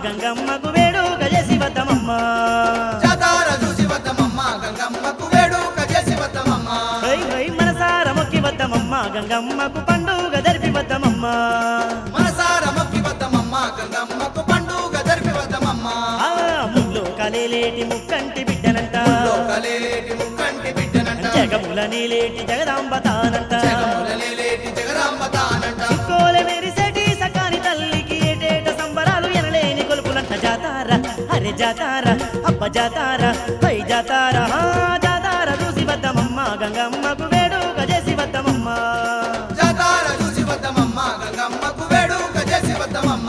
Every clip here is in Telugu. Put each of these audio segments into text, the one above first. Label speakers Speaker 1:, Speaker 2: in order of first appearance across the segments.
Speaker 1: గంగమ్మకు వేడుక చేసి వద్దమమ్మ
Speaker 2: జాతర చూసి వద్దమమ్మ గంగమ్మకు వేడుక చేసి వద్దమమ్మ
Speaker 1: హై హై మనసార మొక్కి వద్దమమ్మ గంగమ్మకు పండుగ జరిపి వద్దమమ్మ
Speaker 2: మనసార మొక్కి వద్దమమ్మ గంగమ్మకు పండుగ జరిపి వద్దమమ్మ
Speaker 1: ఆ ముల్లో కలేలేటి ముక్కంటి బిడ్డనంట
Speaker 2: లోకలేటి ముక్కంటి బిడ్డనంట
Speaker 1: జగముల నీలేటి జగదాంబ తానంట
Speaker 2: జగములలేటి జగదాంబ తానంట
Speaker 1: చిక్కోలె మెరిసేటి సకాని తల్లికి ఏటేట సంబరాలు ఎనలేని కొలుపులంట జాతార అరే జాతార అప్ప జాతార హై జాతార జాతార చూసి వద్దమమ్మ గంగమ్మకు వేడుక చేసి వద్దమమ్మ
Speaker 2: జాతర చూసి వద్దమమ్మ గంగమ్మకు వేడుక చేసి వద్దమమ్మ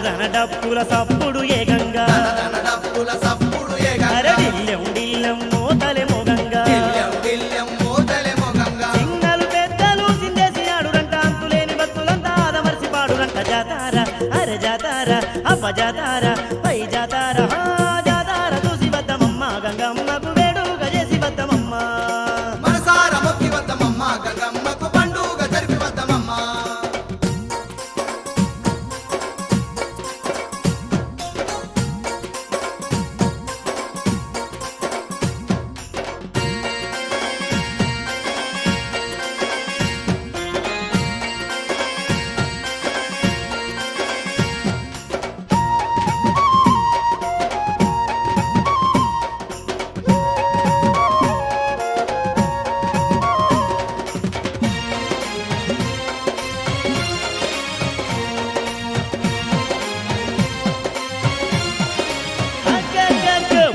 Speaker 1: దన డప్పుల సప్పుడు ఏ గంగా
Speaker 2: తన డప్పుల సప్పుడు ఏ గంగ
Speaker 1: అరడిల్లెం డిల్లెం మోతలే మోగంగా
Speaker 2: దిల్లెం దిల్లెం మోతలెమో గంగ
Speaker 1: చిన్నలు పెద్దలు సిందేసి ఆడురంట అంతులేని భక్తులంతా ఆదమర్చి పాడురంట జాతార అరే జాతార అప్ప జాతార పై జాతార జాతార చూసి వద్దమమ్మ గంగమ్మకు వేడుక చేసి వద్దమమ్మ
Speaker 2: మనసార మొక్కి వద్దమమ్మ గంగమ్మకు పండుగ జరిపి వద్దమమ్మ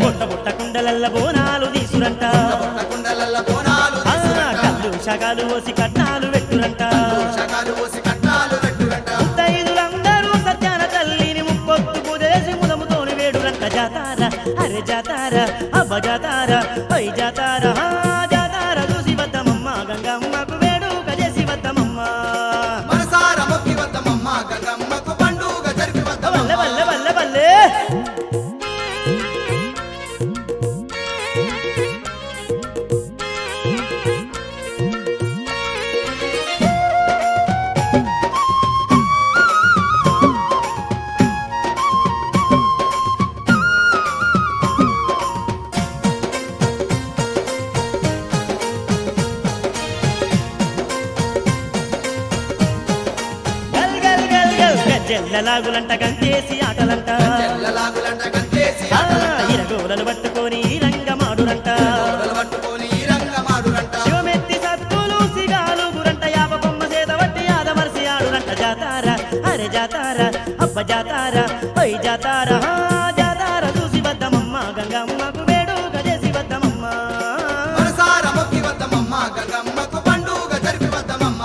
Speaker 1: బుట్ట బుట్ట కుండలల్ల బోనాలు తీసురంట
Speaker 2: కుండలల్ల బోనాలు
Speaker 1: కళ్ళు షగాలు పోసి కట్నాలు పెట్టురంట
Speaker 2: షకాలు పోసి కట్నాలు పెట్టురంట
Speaker 1: ముత్తైదులందరూ సత్యాన తల్లిని ముక్కొత్తు పూజేసి ముదముతోని వేడురంట జాతార అరే జాతార అబ్బ జాతార పై జాతార జాతార చూసి వద్దమమ్మ గంగమ్మకు వేడుక చేసి వద్దమమ్మ
Speaker 2: మనసార మొక్కి వద్దమమ్మ గంగమ్మకు పండుగ జరిపి వద్దమమ్మ
Speaker 1: వల్లె వల్లె వల్లె వల్లె గల్ గల్ గల్ గల్ గజ్జెల్లలాగులంట గంతేసి ఆటలంట
Speaker 2: చెల్లలాగులంట గంటేసి
Speaker 1: ఇరగోలలు పట్టుకొని రంగమాడురంట
Speaker 2: ఆటలు పట్టుకొని ఈ రంగమాడురంట
Speaker 1: శివమెత్తి సత్తులు సిగాలు గురంట యాప బొమ్మ చేత వట్టి ఆదమర్సి ఆడురంట జాతార అరే జాతార అబ్బ జాతార పై జాతార జాతార చూసి వద్దమమ్మ గంగమ్మకు వేడుక చేసి వద్దమమ్మ
Speaker 2: మనసార మొక్కి వద్దమమ్మ గంగమ్మకు పండుగ జరిపి వద్దమమ్మ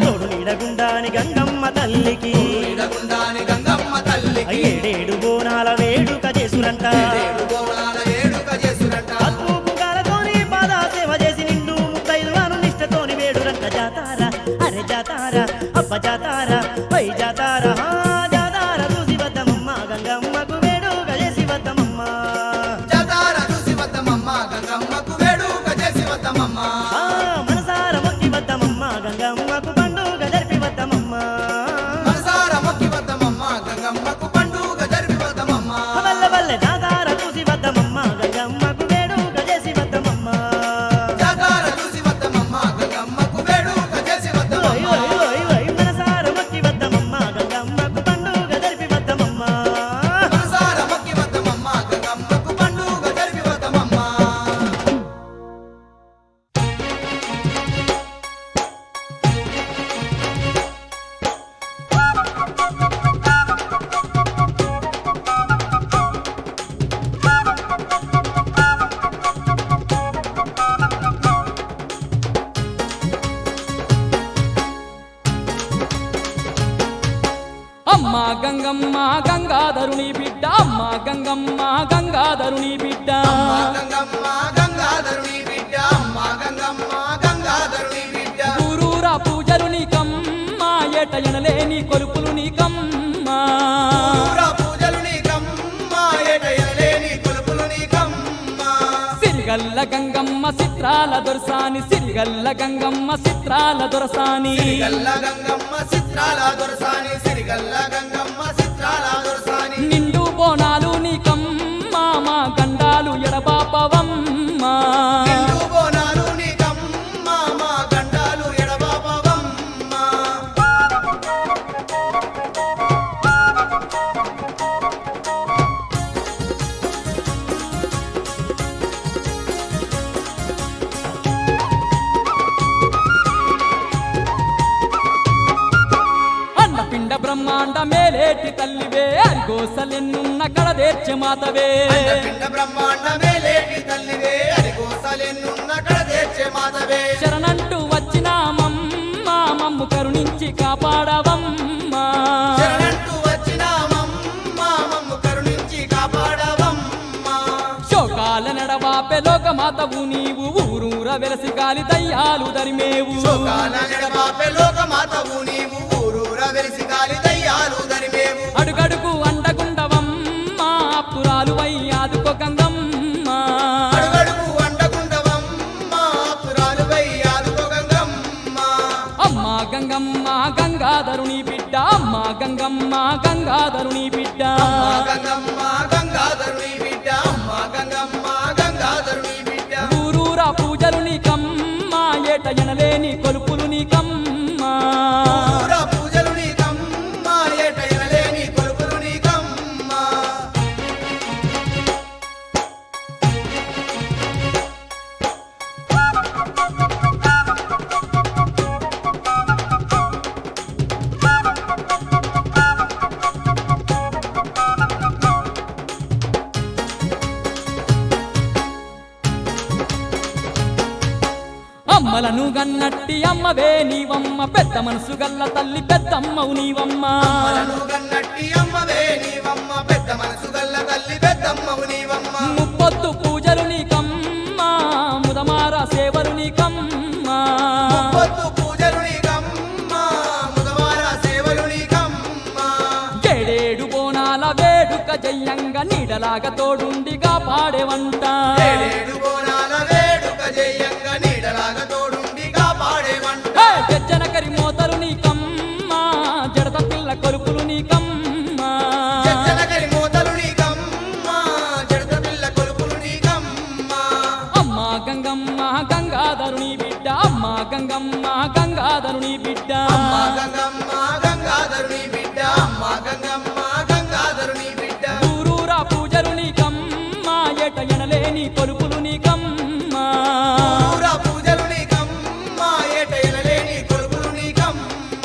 Speaker 1: తోడు నీడగుండాని గంగమ్మ తల్లికి
Speaker 2: ఈడగుండాని గంగమ్మ తల్లికి
Speaker 1: ఏడేడు బోనాల వేడుక చేసురంట
Speaker 2: ఏడు బోనాల ఏడుక చేసురంట
Speaker 1: పసుపు కాలతోని పాద సేవ చేసి నిండు ముత్తైదువాను నిష్టతోని వేడురంట జాతార అరే జాతార అబ్బ జాతార పై జాతార జాతార చూసి వద్దమమ్మ గంగమ్మకు వేడుక చేసి వద్దమమ్మ
Speaker 2: జాతర చూసి వద్దమమ్మ గంగమ్మకు వేడుక చేసి వద్దమమ్మ
Speaker 1: మనసార మొక్కి వద్దమమ్మ గంగమ్మకు పండుగ జరిపి వద్దమమ్మ
Speaker 2: మనసార మొక్కి వద్దమమ్మ గంగమ్మకు పండుగ జరిపి వద్దమమ్మ
Speaker 1: వల్ల వల్ల జాతార
Speaker 3: గంగమ్మ గంగాధరుని బిడ్డ అమ్మ గంగమ్మ గంగాధరుని బిడ్డ
Speaker 2: అమ్మ గంగమ్మ గంగాధరుని బిడ్డ అమ్మ గంగమ్మ గంగాధరుని బిడ్డ
Speaker 3: ఊరూరా పూజలు నీకమ్మ ఏట ఎనలేని కొలుపులు నీకమ్మ
Speaker 2: ఊరా పూజలు నీకమ్మ ఏటయలేని కొలుపులు నీకమ్మ
Speaker 3: సిరిగల్ల గంగమ్మ చిత్రాల దొరసాని సిరిగల్ల గంగమ్మ చిత్రాల దొరసాని
Speaker 2: సిరిగల్ల గంగమ్మ చిత్రాల దొరసాని సిరిగల్ల గంగమ్మ చిత్రాల దొరసాని
Speaker 3: నిండు బోనాలు నీకమ్మ మా గండాలు ఎడబాపవమ్మ
Speaker 2: నిండు బోనాలు నీకమ్మ మా గండాలు ఎడబాపవమ్మ
Speaker 3: అన్నపిండ బ్రహ్మాండ మేలేటి తల్లివే అరిగోసలెన్నున్న కడదేర్చె మాతవే
Speaker 2: పిండ బ్రహ్మాండ మేలేటి తల్లివే అది గోసలెన్నున్న కడదేర్చే మాతవే
Speaker 3: శరణంటూ వచ్చినామమ్మ మమ్ము కరుణించి కాపాడవమ్మ
Speaker 2: శరణంటూ వచ్చినామమ్మ మమ్ము కరుణించి కాపాడవమ్మ
Speaker 3: శోకాల నడవాపె లోకమాతవు నీవు ఊరూర వెలసి గాలి దయ్యాలు దరిమేవు
Speaker 2: శోకాల నడబాపే లోకమాతవు నీవు ఊరూర వెలిసి గాలి దయ్యాలు దరిమేవు
Speaker 3: అడుగడుగు అండగుండవమ్మ పురాలు ఆదుకో గంగమ్మ
Speaker 2: అడుగడుగు అండగుండవమ్మ పురాలువై ఆదుకో గంగమ్మ
Speaker 3: అమ్మ గంగమ్మ గంగాధరుని బిడ్డ అమ్మ గంగమ్మ గంగాధరుని బిడ్డ
Speaker 2: అమ్మ గంగమ్మ గంగాధరుని బిడ్డ అమ్మ గంగమ్మ గంగాధరుని బిడ్డ
Speaker 3: ఊరూరా పూజలు నీకమ్మ ఏట ఎనలేని కొలుపులు నీకమ్మ
Speaker 2: ఊరా పూజలు నీకమ్మ ఏటయనలేని కొలుపులు నీకమ్మ
Speaker 3: అమ్మలను గన్నట్టి అమ్మవే నీవమ్మ పెద్ద మనసు గల్ల తల్లి పెద్దమ్మవు నీవమ్మ
Speaker 2: అమ్మలను గన్నట్టి అమ్మవే నీవమ్మ పెద్ద మనసు గల్ల తల్లి పెద్దమ్మవు నీవమ్మ
Speaker 3: ముప్పొద్దు పూజలు నీకమ్మ ముదమార సేవలు నీకమ్మ
Speaker 2: పొద్దు పూజలు నీకమ్మ ముదవార సేవలు నీకమ్మ
Speaker 3: ఏడేడు బోనాల వేడుక జయ్యంగా నీడలాగా తోడుండిగా పాడేవంట
Speaker 2: ఏడేడు బోనాల వేడుక జయంగా నీడలాగా తోడుండి కాపాడేవంట
Speaker 3: గజ్జనకరి మోతలు నీకమ్మ జడత పిల్ల కొలుపులు నీకమ్మ
Speaker 2: జనగరి మోతలు నీకమ్మ జడత పిల్ల కొలుపులు నీకమ్మ
Speaker 3: అమ్మ గంగమ్మ గంగాధరుని బిడ్డ అమ్మ గంగమ్మ గంగాధరుని బిడ్డ
Speaker 2: అమ్మ గంగమ్మ గంగాధరుని బిడ్డ అమ్మ గంగమ్మ గంగాధరుని బిడ్డ
Speaker 3: ఊరూరా పూజలు నీకమ్మ ఏట ఎనలేని కొలుపులు నీకమ్మ
Speaker 2: ఊరా పూజలు నీకమ్మ ఏటయనలేని కొలుపులు నీకమ్మ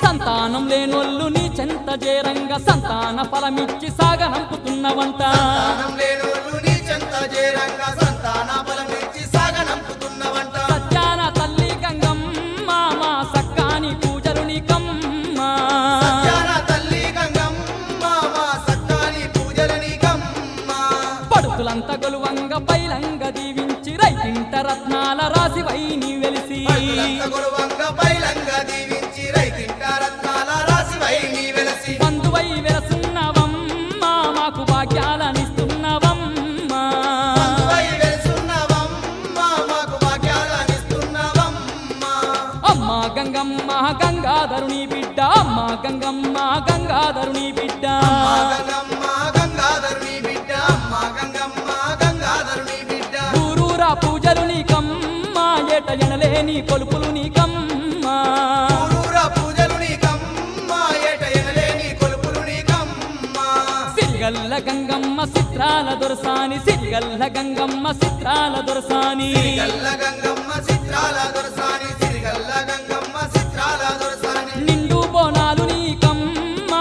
Speaker 3: సంతానం లేనోళ్ళు నీ చెంత చేరంగా సంతాన ఫలమిచ్చి సాగనంపుతున్నవంట
Speaker 2: సంతానం లేనోళ్ళు నీ చెంత చేరంగా సంతాన బలమిచ్చి సాగనంపుతున్నవంట
Speaker 3: సత్యాన తల్లి గంగమ్మ మా సక్కాని పూజలు నీకమ్మ
Speaker 2: సత్యాన తల్లి గంగమ్మ మా సత్తాని పూజలు నీకమ్మ
Speaker 3: పడుతులంత గొలువంగ పైలంగ దీవించి రైతింట రత్నాల రాసివై నీ వెలిసి
Speaker 2: పట్టులంత గొలువంగ పైలంగా దీవించి రైతింట రత్నాల రాసివై నీ వెలసి
Speaker 3: బంధువై వెలసున్నవమ్మ మాకు భాగ్యాలనిస్తున్నవమ్మ
Speaker 2: బంధువై వెలుసున్నవమ్మ మాకు భాగ్యాలనిస్తున్నవమ్మ
Speaker 3: అమ్మ గంగమ్మ గంగాధరుని బిడ్డ అమ్మ గంగమ్మ గంగాధరుని బిడ్డ
Speaker 2: అమ్మ గంగమ్మ గంగాధరుని బిడ్డ అమ్మ గంగమ్మ గంగాధరుని బిడ్డ
Speaker 3: ఊరూరా పూజలు నీకమ్మ ఏట ఎనలేని కొలుపులు నీకమ్మ
Speaker 2: ఊరూరా పూజలు నీకమ్మ ఏటయనలేని కొలుపులు నీకమ్మ
Speaker 3: సిరిగల్ల గంగమ్మ చిత్రాల దొరసాని సిరిగల్ల గంగమ్మ చిత్రాల దొరసాని
Speaker 2: సిరిగల్ల గంగమ్మ చిత్రాల దొరసాని సిరిగల్ల గంగమ్మ చిత్రాల దొరసాని
Speaker 3: నిండు బోనాలు నీకమ్మ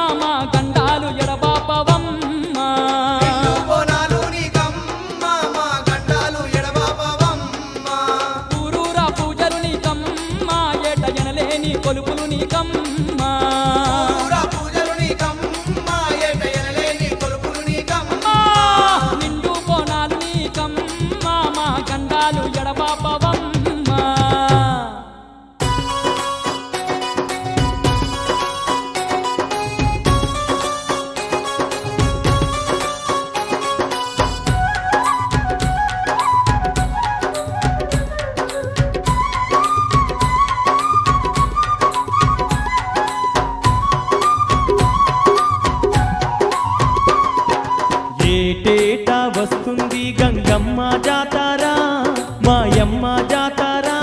Speaker 4: ఏటేటా వస్తుంది గంగమ్మ జాతారా మాయమ్మ జాతారా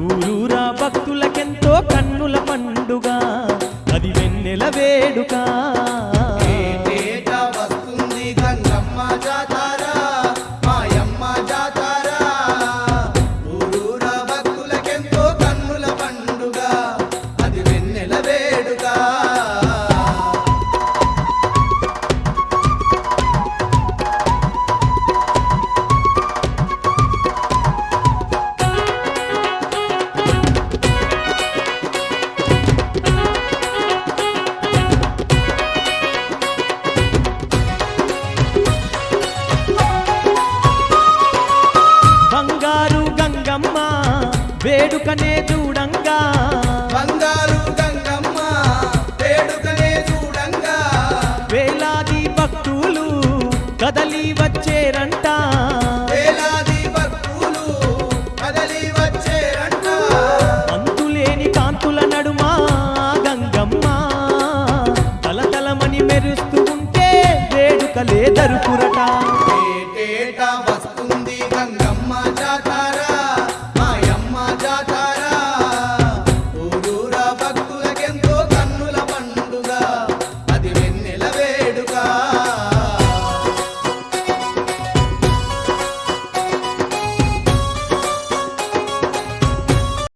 Speaker 4: ఊరూరా భక్తులకెంతో కన్నుల పండుగ అది వెన్నెల వేడుక
Speaker 2: ఏటేటా వస్తుంది గంగమ్మ జాతర మాయమ్మ జాతర ఊరూర భక్తులకెంతో కన్నుల పండుగ అది వెన్నెల వేడుక
Speaker 4: బంగారు గంగమ్మ వేడుకనే చూడంగా
Speaker 2: బంగారు గంగమ్మ వేడుకనే చూడంగా
Speaker 4: వేలాది భక్తులు కదలి వచ్చేరంట
Speaker 2: వేలాది భక్తులు కదలి వచ్చేరంట
Speaker 4: అంతులేని కాంతుల నడుమ గంగమ్మ తలతలమని మెరుస్తూ ఉంటే వేడుక లేదు